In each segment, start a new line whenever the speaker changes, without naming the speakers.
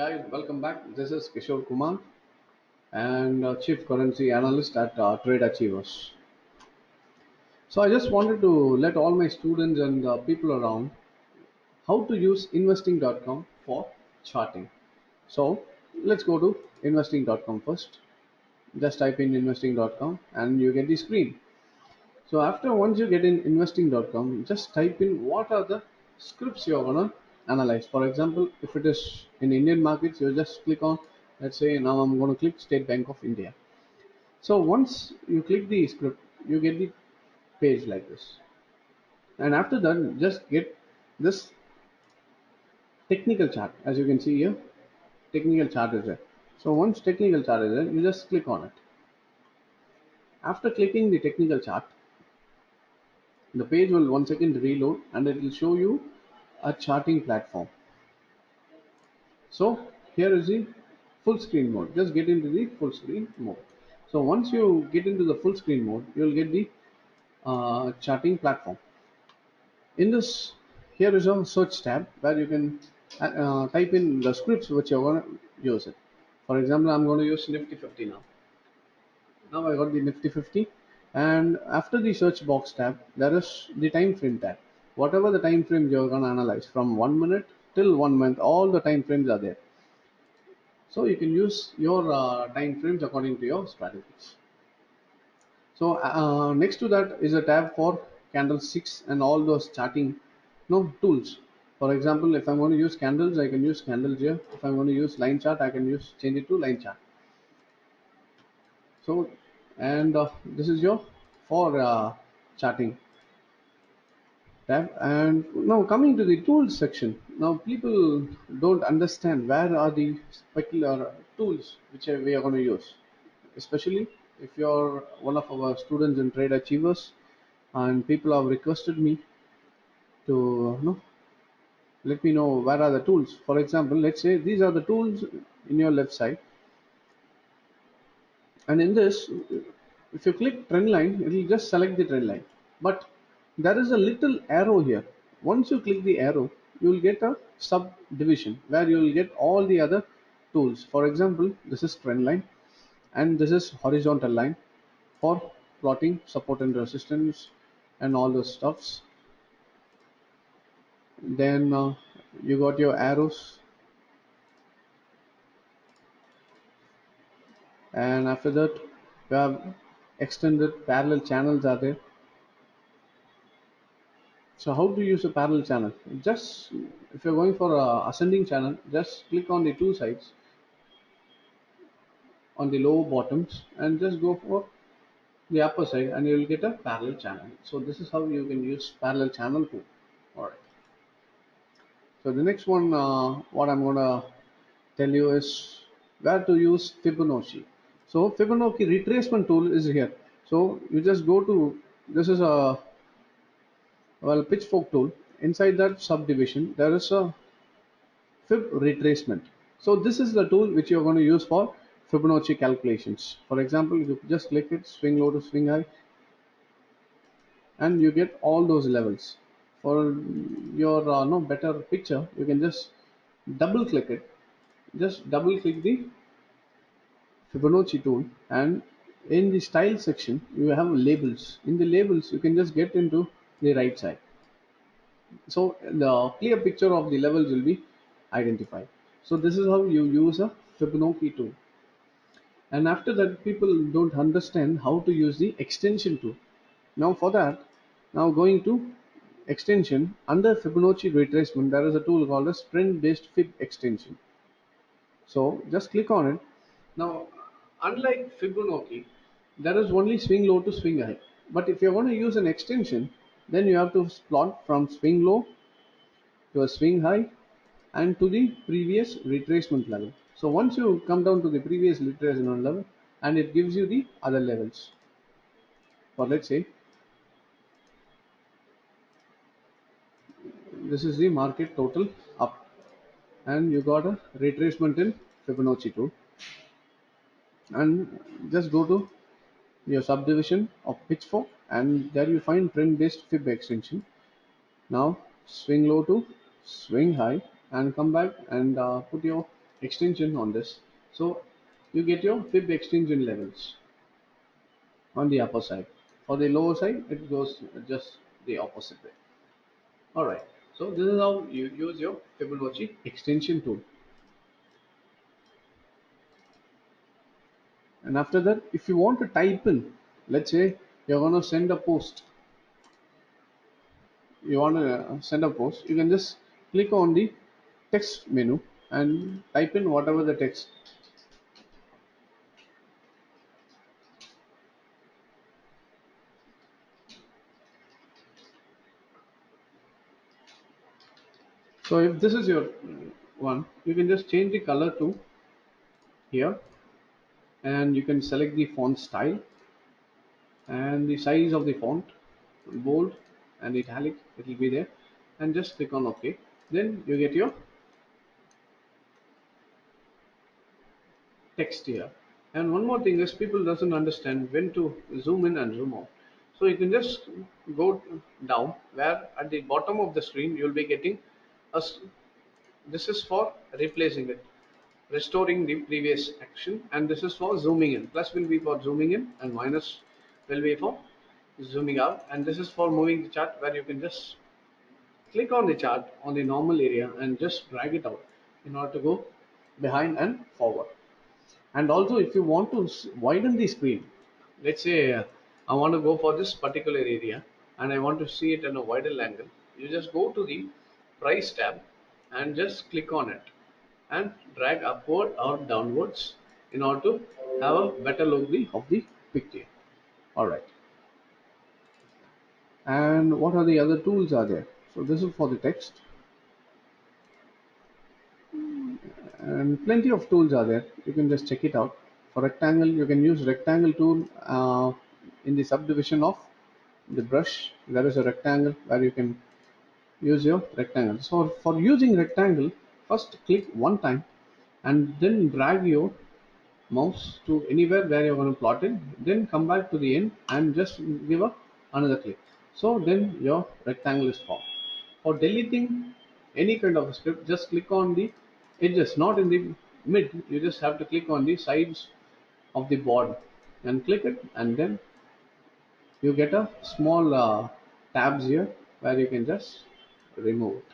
Guys, welcome back. This is Kishore Kumar and Chief Currency Analyst at Trade Achievers. So I just wanted to let all my students and people around how to use investing.com for charting. So let's go to investing.com first. Just type in investing.com and you get the screen. So after once you get in investing.com, just type in what are the scripts you're gonna analyze. For example, if it is in Indian markets, you just click on, let's say now I'm gonna click State Bank of India. So once you click the script, you get the page like this. And after that, just get this technical chart. As you can see here, technical chart is there. So once technical chart is there, you just click on it. After clicking the technical chart, the page will once again reload and it will show you a charting platform. So here is the full screen mode. Just get into the full screen mode. So once you get into the full screen mode, you will get the charting platform. In this, here is a search tab where you can type in the scripts which you're going to use it. For example, I'm going to use Nifty 50 now. Now I got the Nifty 50, and after the search box tab, there is the time frame tab. Whatever the time frame you're going to analyze, from 1 minute till 1 month, all the time frames are there. So you can use your time frames according to your strategies. So next to that is a tab for candlesticks and all those charting tools. For example, if I'm going to use candles, I can use candles here. If I'm going to use line chart, I can use change it to line chart. So and this is your for charting tab. And now coming to the tools section. Now people don't understand where are the particular tools which we are going to use, especially if you're one of our students in Trade Achievers, and people have requested me to let me know where are the tools. For example, let's say these are the tools in your left side, and in this, if you click trend line, it will just select the trend line. But there is a little arrow here. Once you click the arrow, you will get a subdivision where you will get all the other tools. For example, this is trend line and this is horizontal line for plotting support and resistance and all those stuffs. Then you got your arrows, and after that you have extended parallel channels are there. So how to use a parallel channel? Just if you're going for a ascending channel, just click on the two sides on the lower bottoms and just go for the upper side and you will get a parallel channel. So this is how you can use parallel channel too. All right. So the next one, what I'm gonna tell you is where to use Fibonacci. So Fibonacci retracement tool is here. So you just go to, this is a pitchfork tool. Inside that subdivision, there is a Fib retracement. So this is the tool which you're going to use for Fibonacci calculations. For example, you just click it, swing low to swing high, and you get all those levels. For your no better picture, you can just double click it. Just double click the Fibonacci tool, and in the style section you have labels. In the labels, you can just get into the right side. So the clear picture of the levels will be identified. So this is how you use a Fibonacci tool. And after that, people don't understand how to use the extension tool. Now for that, now going to extension under Fibonacci retracement, there is a tool called a sprint based Fib extension. So just click on it. Now, unlike Fibonacci, there is only swing low to swing high. But if you're going to use an extension, then you have to plot from swing low to a swing high and to the previous retracement level. So once you come down to the previous retracement level, and it gives you the other levels. For let's say this is the market total up, and you got a retracement in Fibonacci tool, and just go to your subdivision of pitchfork, and there you find trend based Fib extension. Now swing low to swing high and come back and put your extension on this. So you get your fib extension levels on the upper side. For the lower side, it goes just the opposite way. All right. So this is how you use your Fibonacci extension tool. And after that, if you want to type in, let's say you're going to send a post, you want to send a post, you can just click on the text menu and type in whatever the text. So if this is your one, you can just change the color to here, and you can select the font style and the size of the font, bold and italic, it will be there, and just click on OK. Then you get your text here. And one more thing is people doesn't understand when to zoom in and zoom out. So you can just go down where at the bottom of the screen you'll be getting a this is for replacing it, restoring the previous action, and this is for zooming in. Plus will be for zooming in and minus will be for zooming out, and this is for moving the chart where you can just click on the chart on the normal area and just drag it out in order to go behind and forward. And also, if you want to widen the screen, let's say I want to go for this particular area and I want to see it in a wider angle, you just go to the price tab and just click on it and drag upward or downwards in order to have a better look of the picture. All right. And what are the other tools are there? So this is for the text, and plenty of tools are there. You can just check it out. For rectangle, you can use rectangle tool in the subdivision of the brush. There is a rectangle where you can use your rectangle. So for using rectangle, first click one time and then drag your mouse to anywhere where you're going to plot it, then come back to the end and just give another click. So then your rectangle is formed. For deleting any kind of a script, just click on the edges, not in the mid. You just have to click on the sides of the board and click it, and then you get a small tabs here where you can just remove it.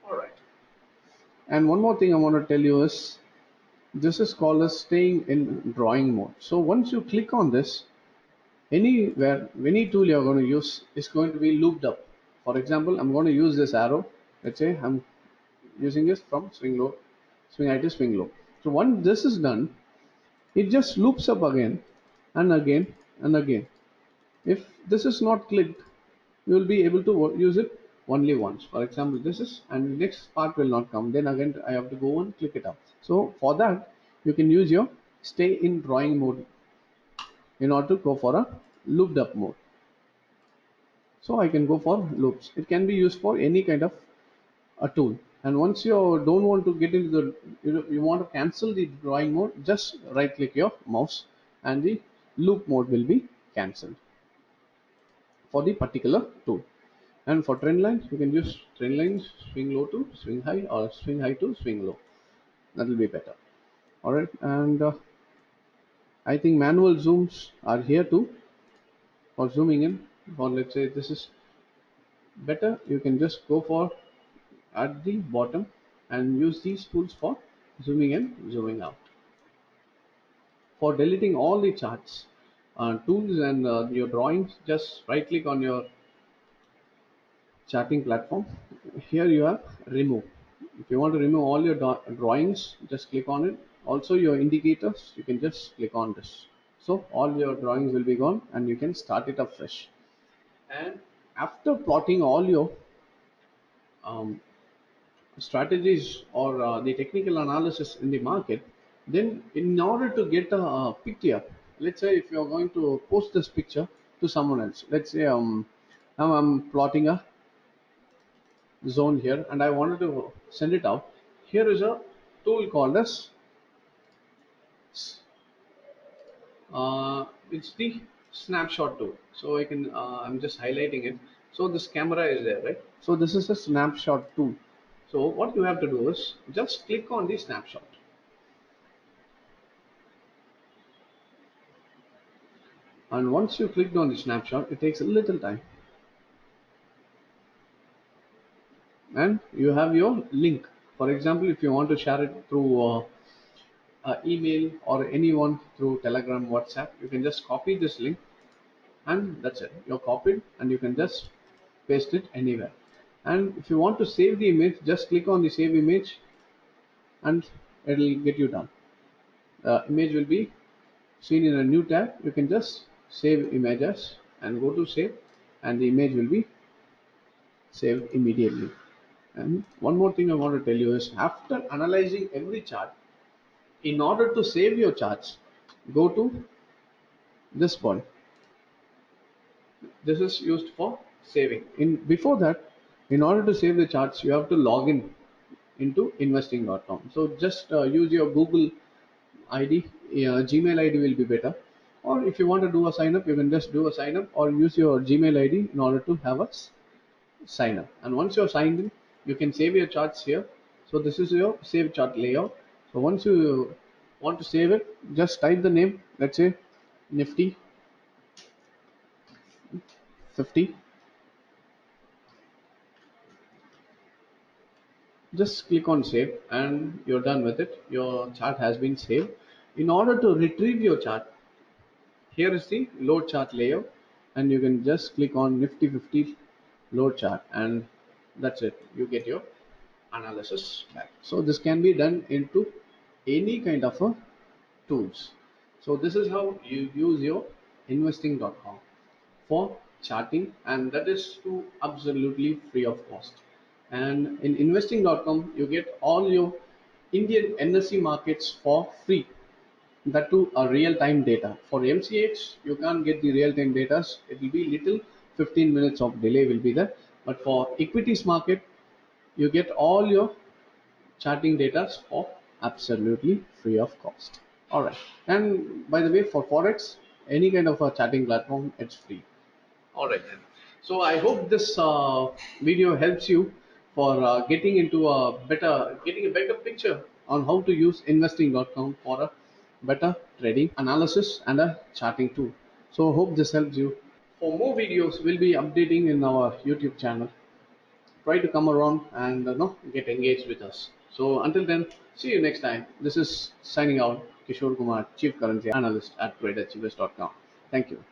All right. And one more thing I want to tell you is this is called as staying in drawing mode. So once you click on this, anywhere, any tool you're going to use is going to be looped up. For example, I'm going to use this arrow. Let's say I'm using this from swing low, swing high to swing low. So once this is done, it just loops up again and again and again. If this is not clicked, you will be able to use it only once. For example, this is, and next part will not come. Then again, I have to go and click it up. So for that, you can use your stay in drawing mode in order to go for a looped up mode. So I can go for loops. It can be used for any kind of a tool. And once you don't want to get into the, you want to cancel the drawing mode, just right click your mouse and the loop mode will be cancelled for the particular tool. And for trend lines, you can use trend lines swing low to swing high or swing high to swing low. That will be better. All right. And I think manual zooms are here too for zooming in. Or let's say this is better. You can just go for at the bottom and use these tools for zooming in, zooming out. For deleting all the charts, tools and your drawings, just right click on your charting platform. Here you have remove. If you want to remove all your drawings, just click on it. Also your indicators, you can just click on this. So all your drawings will be gone and you can start it up fresh. And after plotting all your um, strategies or the technical analysis in the market, then in order to get a picture, let's say if you're going to post this picture to someone else, let's say now I'm plotting a zone here and I wanted to send it out. Here is a tool called as it's the snapshot tool. So I can I'm just highlighting it. So this camera is there, right? So this is a snapshot tool. So what you have to do is just click on the snapshot. And once you clicked on the snapshot, it takes a little time. And you have your link. For example, if you want to share it through email or anyone through Telegram, WhatsApp, you can just copy this link and that's it. You're copied and you can just paste it anywhere. And if you want to save the image, just click on the save image and it'll get you done. The image will be seen in a new tab. You can just save images and go to save, and the image will be saved immediately. And one more thing I want to tell you is after analyzing every chart, in order to save your charts, go to this point. This is used for saving. In before that, in order to save the charts, you have to log in into investing.com. So just use your Google ID, Gmail ID will be better. Or if you want to do a sign up, you can just do a sign up or use your Gmail ID in order to have a sign up. And once you're signed in, you can save your charts here. So this is your save chart layout. So once you want to save it, just type the name. Let's say Nifty 50. Just click on save and you're done with it. Your chart has been saved. In order to retrieve your chart, here is the load chart layout, and you can just click on Nifty 50 load chart, and that's it. You get your analysis back. So this can be done into any kind of a tools. So this is how you use your investing.com for charting, and that is to absolutely free of cost. And in investing.com, you get all your Indian NSE markets for free, that too a real time data. For MCX you can't get the real time data, it will be little 15 minutes of delay will be there, but for equities market you get all your charting data for absolutely free of cost. All right, and by the way, for Forex, any kind of a charting platform, it's free. All right then. So I hope this video helps you for getting a better picture on how to use investing.com for a better trading analysis and a charting tool. So hope this helps you. For more videos, we'll be updating in our YouTube channel. Try to come around and get engaged with us. So until then, see you next time. This is signing out, Kishore Kumar, Chief Currency Analyst at TraderCheapest.com. Thank you.